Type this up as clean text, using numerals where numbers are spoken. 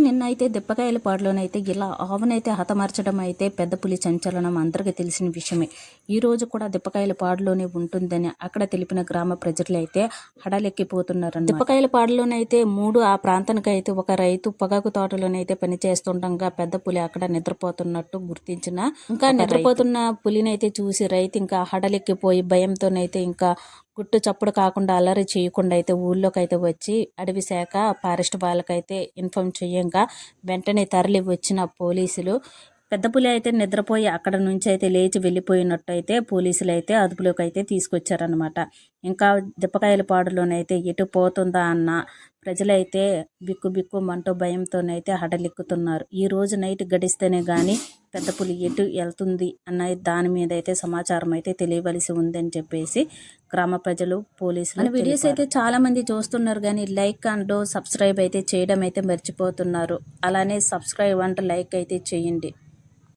నిన్న అయితే దిప్పకాయలపాడులోనైతే ఇలా ఆవునైతే హతమార్చడం అయితే పెద్ద పులి సంచలనం అందరికీ తెలిసిన విషయమే. ఈ రోజు కూడా దిప్పకాయలపాడులోనే ఉంటుందని అక్కడ తెలిపిన గ్రామ ప్రజలైతే హడలెక్కిపోతున్నారు. దిప్పకాయలపాడులోనైతే ఆ ప్రాంతానికి అయితే ఒక రైతు పొగాకు తోటలోనైతే పనిచేస్తుండగా పెద్ద పులి అక్కడ నిద్రపోతున్నట్టు గుర్తించిన నిద్రపోతున్న పులినైతే చూసి రైతు ఇంకా హడలెక్కిపోయి భయంతోనైతే ఇంకా గుట్టు చప్పుడు కాకుండా అల్లరి చేయకుండా అయితే ఊళ్ళోకి అయితే వచ్చి అడవి శాఖ ఫారెస్ట్ వాళ్ళకైతే ఇన్ఫామ్ చేయంగా వెంటనే తరలి వచ్చిన పోలీసులు పెద్ద పులి అయితే నిద్రపోయి అక్కడ నుంచి అయితే లేచి వెళ్ళిపోయినట్టు అయితే పోలీసులు అయితే అదుపులోకి అయితే తీసుకొచ్చారనమాట. ఇంకా దిప్పకాయలపాడులోనైతే ఎటు పోతుందా అన్న ప్రజలైతే బిక్కు భయంతోనైతే హడలెక్కుతున్నారు. ఈ రోజు నైట్ గడిస్తేనే కానీ పెద్ద పులి ఎటు వెళ్తుంది అన్న దాని మీద అయితే సమాచారం అయితే తెలియవలసి ఉందని చెప్పేసి గ్రామ ప్రజలు పోలీసులు వీడియోస్ అయితే చాలా మంది చూస్తున్నారు కానీ లైక్ అండ్ సబ్స్క్రైబ్ అయితే చేయడం అయితే మర్చిపోతున్నారు. అలానే సబ్స్క్రైబ్ అండ్ లైక్ అయితే చేయండి.